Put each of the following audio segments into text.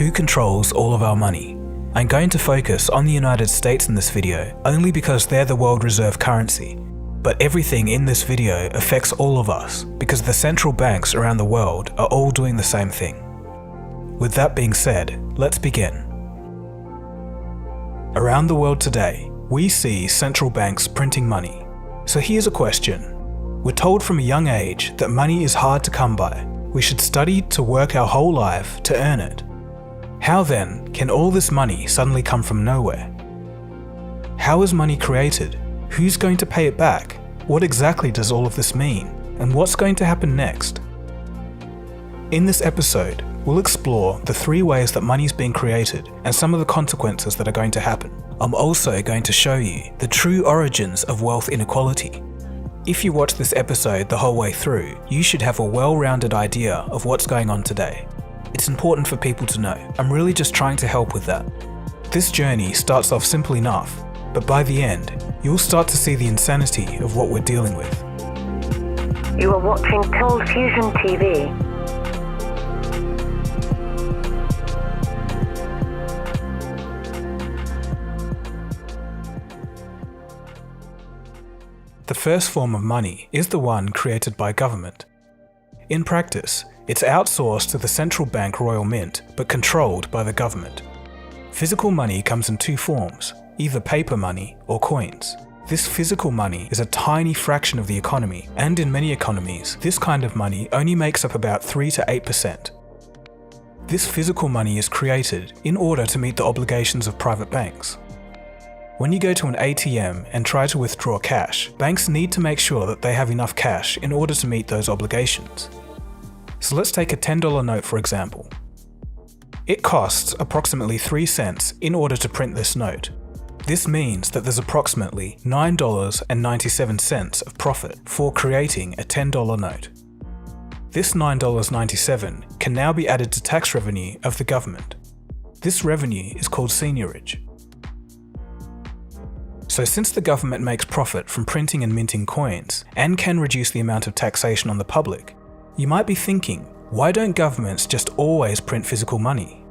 Who controls all of our money? I'm going to focus on the United States in this video only because they're the world reserve currency. But everything in this video affects all of us because the central banks around the world are all doing the same thing. With that being said, let's begin. Around the world today, we see central banks printing money. So here's a question. We're told from a young age that money is hard to come by. We should study to work our whole life to earn it. How then can all this money suddenly come from nowhere? How is money created? Who's going to pay it back? What exactly does all of this mean? And what's going to happen next? In this episode, we'll explore the 3 ways that money is being created and some of the consequences that are going to happen. I'm also going to show you the true origins of wealth inequality. If you watch this episode the whole way through, you should have a well-rounded idea of what's going on today. It's important for people to know. I'm really just trying to help with that. This journey starts off simple enough, but by the end, you'll start to see the insanity of what we're dealing with. You are watching Cold Fusion TV. The first form of money is the one created by government. In practice, it's outsourced to the central bank Royal Mint, but controlled by the government. Physical money comes in 2 forms, either paper money or coins. This physical money is a tiny fraction of the economy, and in many economies, this kind of money only makes up about 3 to 8%. This physical money is created in order to meet the obligations of private banks. When you go to an ATM and try to withdraw cash, banks need to make sure that they have enough cash in order to meet those obligations. So let's take a $10 note for example. It costs approximately 3 cents in order to print this note. This means that there's approximately $9.97 of profit for creating a $10 note. This $9.97 can now be added to tax revenue of the government. This revenue is called seigniorage. So since the government makes profit from printing and minting coins and can reduce the amount of taxation on the public, you might be thinking, why don't governments just always print physical money?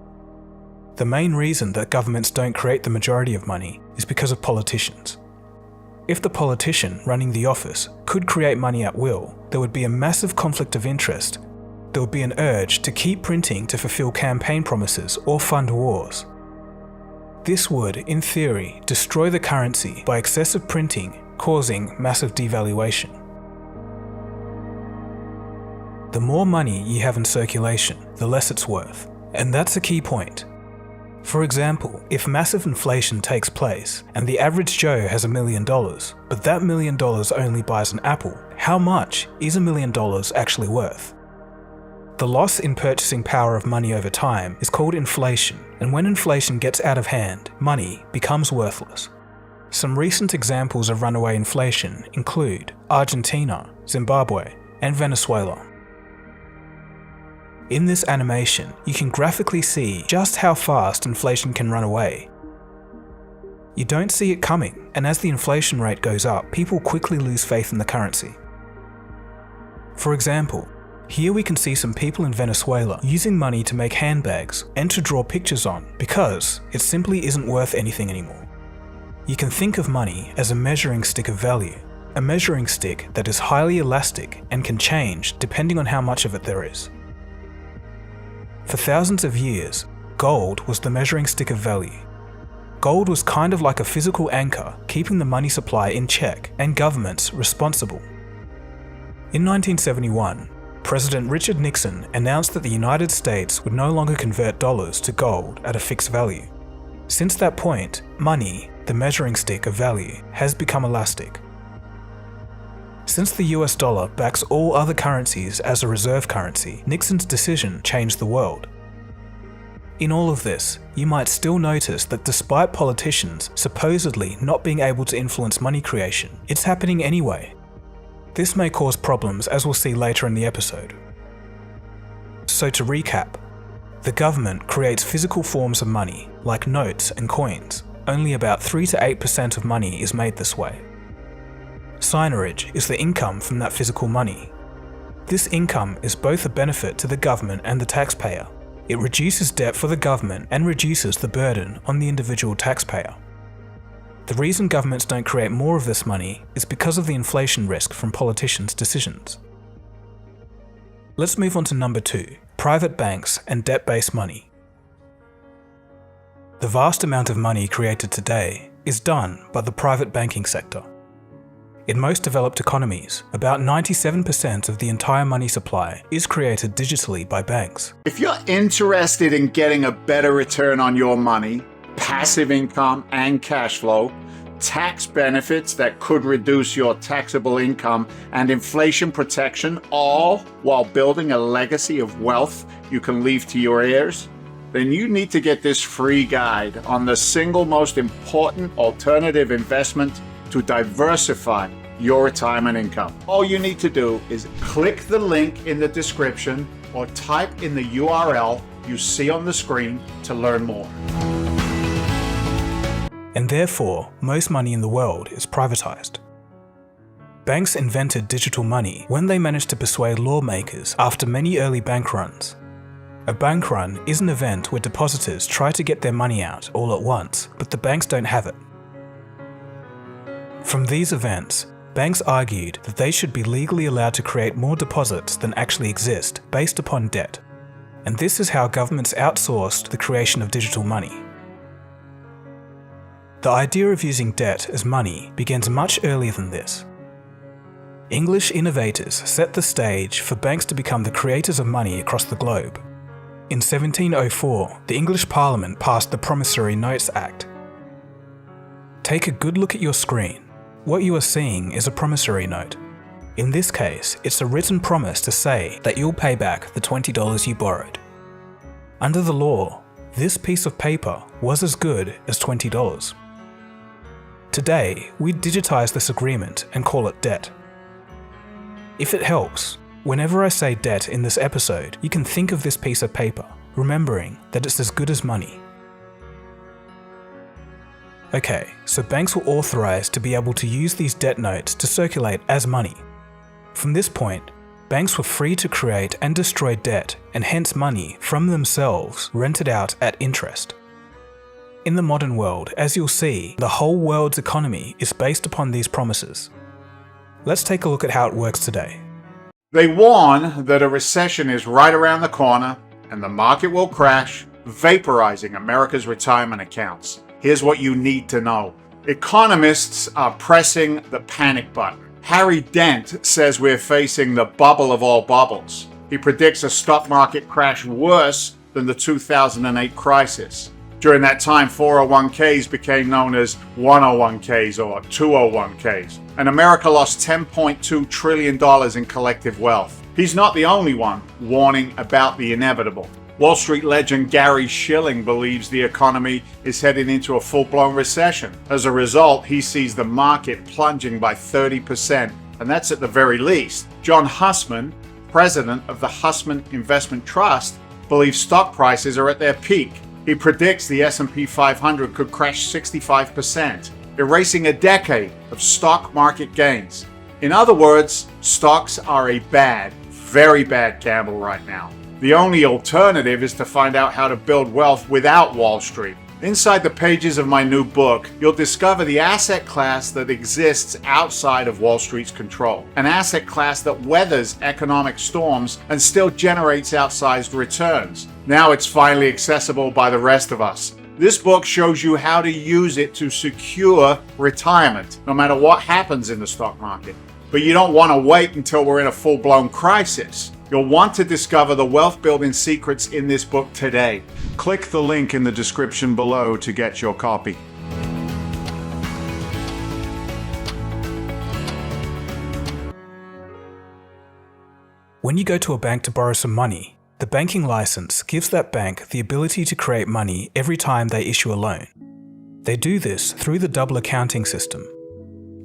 The main reason that governments don't create the majority of money is because of politicians. If the politician running the office could create money at will, there would be a massive conflict of interest. There would be an urge to keep printing to fulfill campaign promises or fund wars. This would, in theory, destroy the currency by excessive printing, causing massive devaluation. The more money you have in circulation, the less it's worth. And that's a key point. For example, if massive inflation takes place and the average Joe has $1 million, but that $1 million only buys an apple, how much is $1 million actually worth? The loss in purchasing power of money over time is called inflation, and when inflation gets out of hand, money becomes worthless. Some recent examples of runaway inflation include Argentina, Zimbabwe, and Venezuela. In this animation, you can graphically see just how fast inflation can run away. You don't see it coming, and as the inflation rate goes up, people quickly lose faith in the currency. For example, here we can see some people in Venezuela using money to make handbags and to draw pictures on because it simply isn't worth anything anymore. You can think of money as a measuring stick of value, a measuring stick that is highly elastic and can change depending on how much of it there is. For thousands of years, gold was the measuring stick of value. Gold was kind of like a physical anchor, keeping the money supply in check and governments responsible. In 1971, President Richard Nixon announced that the United States would no longer convert dollars to gold at a fixed value. Since that point, money, the measuring stick of value, has become elastic. Since the US dollar backs all other currencies as a reserve currency, Nixon's decision changed the world. In all of this, you might still notice that despite politicians supposedly not being able to influence money creation, it's happening anyway. This may cause problems, as we'll see later in the episode. So to recap, the government creates physical forms of money, like notes and coins. Only about 3 to 8% of money is made this way. Seigniorage is the income from that physical money. This income is both a benefit to the government and the taxpayer. It reduces debt for the government and reduces the burden on the individual taxpayer. The reason governments don't create more of this money is because of the inflation risk from politicians' decisions. Let's move on to number 2, private banks and debt-based money. The vast amount of money created today is done by the private banking sector. In most developed economies, about 97% of the entire money supply is created digitally by banks. If you're interested in getting a better return on your money, passive income and cash flow, tax benefits that could reduce your taxable income, and inflation protection, all while building a legacy of wealth you can leave to your heirs, then you need to get this free guide on the single most important alternative investment to diversify your retirement income. All you need to do is click the link in the description or type in the URL you see on the screen to learn more. And therefore, most money in the world is privatized. Banks invented digital money when they managed to persuade lawmakers after many early bank runs. A bank run is an event where depositors try to get their money out all at once, but the banks don't have it. From these events, banks argued that they should be legally allowed to create more deposits than actually exist based upon debt. And this is how governments outsourced the creation of digital money. The idea of using debt as money begins much earlier than this. English innovators set the stage for banks to become the creators of money across the globe. In 1704, the English Parliament passed the Promissory Notes Act. Take a good look at your screen. What you are seeing is a promissory note. In this case, it's a written promise to say that you'll pay back the $20 you borrowed. Under the law, this piece of paper was as good as $20. Today, we digitize this agreement and call it debt. If it helps, whenever I say debt in this episode, you can think of this piece of paper, remembering that it's as good as money. Okay, so banks were authorized to be able to use these debt notes to circulate as money. From this point, banks were free to create and destroy debt and hence money from themselves rented out at interest. In the modern world, as you'll see, the whole world's economy is based upon these promises. Let's take a look at how it works today. They warn that a recession is right around the corner and the market will crash, vaporizing America's retirement accounts. Here's what you need to know. Economists are pressing the panic button. Harry Dent says we're facing the bubble of all bubbles. He predicts a stock market crash worse than the 2008 crisis. During that time, 401ks became known as 101ks or 201ks, and America lost $10.2 trillion in collective wealth. He's not the only one warning about the inevitable. Wall Street legend Gary Shilling believes the economy is heading into a full-blown recession. As a result, he sees the market plunging by 30%, and that's at the very least. John Hussman, president of the Hussman Investment Trust, believes stock prices are at their peak. He predicts the S&P 500 could crash 65%, erasing a decade of stock market gains. In other words, stocks are a bad, very bad gamble right now. The only alternative is to find out how to build wealth without Wall Street. Inside the pages of my new book, you'll discover the asset class that exists outside of Wall Street's control. An asset class that weathers economic storms and still generates outsized returns. Now it's finally accessible by the rest of us. This book shows you how to use it to secure retirement, no matter what happens in the stock market. But you don't want to wait until we're in a full-blown crisis. You'll want to discover the wealth-building secrets in this book today. Click the link in the description below to get your copy. When you go to a bank to borrow some money, the banking license gives that bank the ability to create money every time they issue a loan. They do this through the double accounting system.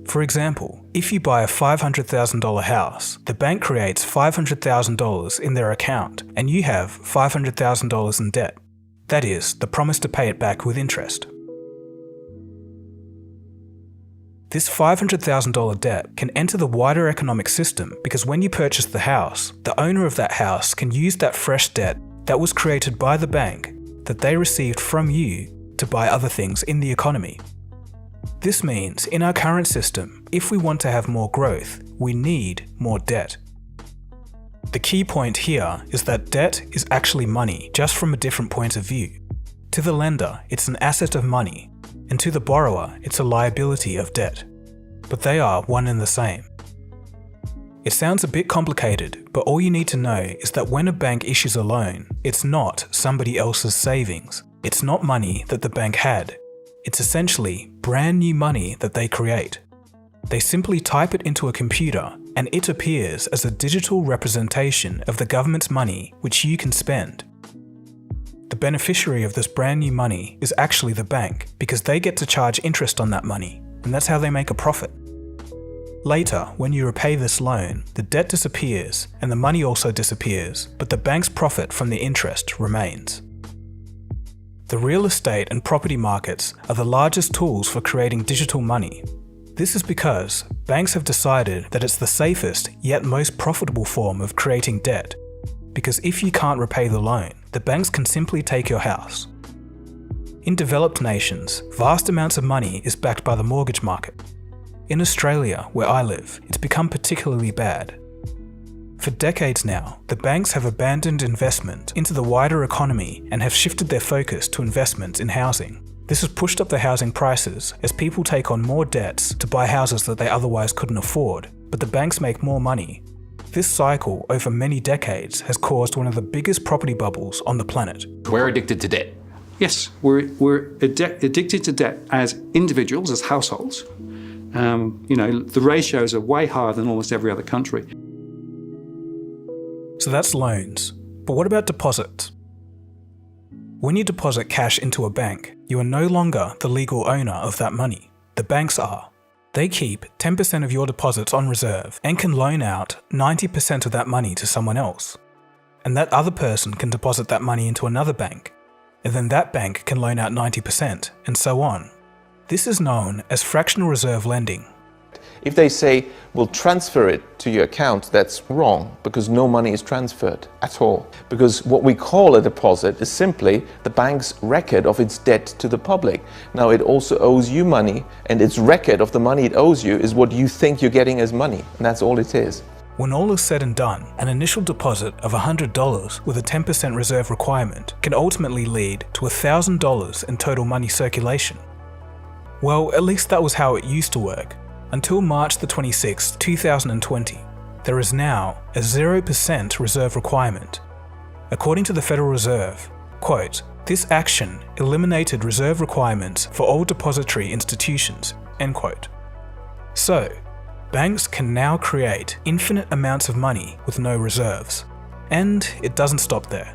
For example, if you buy a $500,000 house, the bank creates $500,000 in their account and you have $500,000 in debt. That is, the promise to pay it back with interest. This $500,000 debt can enter the wider economic system because when you purchase the house, the owner of that house can use that fresh debt that was created by the bank that they received from you to buy other things in the economy. This means in our current system, if we want to have more growth, we need more debt. The key point here is that debt is actually money, just from a different point of view. To the lender, it's an asset of money, and to the borrower, it's a liability of debt. But they are one and the same. It sounds a bit complicated, but all you need to know is that when a bank issues a loan, it's not somebody else's savings. It's not money that the bank had. It's essentially brand new money that they create. They simply type it into a computer and it appears as a digital representation of the government's money which you can spend. The beneficiary of this brand new money is actually the bank because they get to charge interest on that money, and that's how they make a profit. Later, when you repay this loan, the debt disappears and the money also disappears, but the bank's profit from the interest remains. The real estate and property markets are the largest tools for creating digital money. This is because banks have decided that it's the safest yet most profitable form of creating debt. Because if you can't repay the loan, the banks can simply take your house. In developed nations, vast amounts of money is backed by the mortgage market. In Australia, where I live, it's become particularly bad. For decades now, the banks have abandoned investment into the wider economy and have shifted their focus to investments in housing. This has pushed up the housing prices as people take on more debts to buy houses that they otherwise couldn't afford, but the banks make more money. This cycle over many decades has caused one of the biggest property bubbles on the planet. We're addicted to debt. Yes, we're addicted to debt as individuals, as households. The ratios are way higher than almost every other country. So that's loans. But what about deposits? When you deposit cash into a bank, you are no longer the legal owner of that money. The banks are. They keep 10% of your deposits on reserve and can loan out 90% of that money to someone else. And that other person can deposit that money into another bank, and then that bank can loan out 90%, and so on. This is known as fractional reserve lending. If they say, we'll transfer it to your account, that's wrong, because no money is transferred at all. Because what we call a deposit is simply the bank's record of its debt to the public. Now, it also owes you money, and its record of the money it owes you is what you think you're getting as money, and that's all it is. When all is said and done, an initial deposit of $100 with a 10% reserve requirement can ultimately lead to $1,000 in total money circulation. Well, at least that was how it used to work. Until March the 26th, 2020, there is now a 0% reserve requirement. According to the Federal Reserve, quote, "This action eliminated reserve requirements for all depository institutions," end quote. So, banks can now create infinite amounts of money with no reserves. And it doesn't stop there.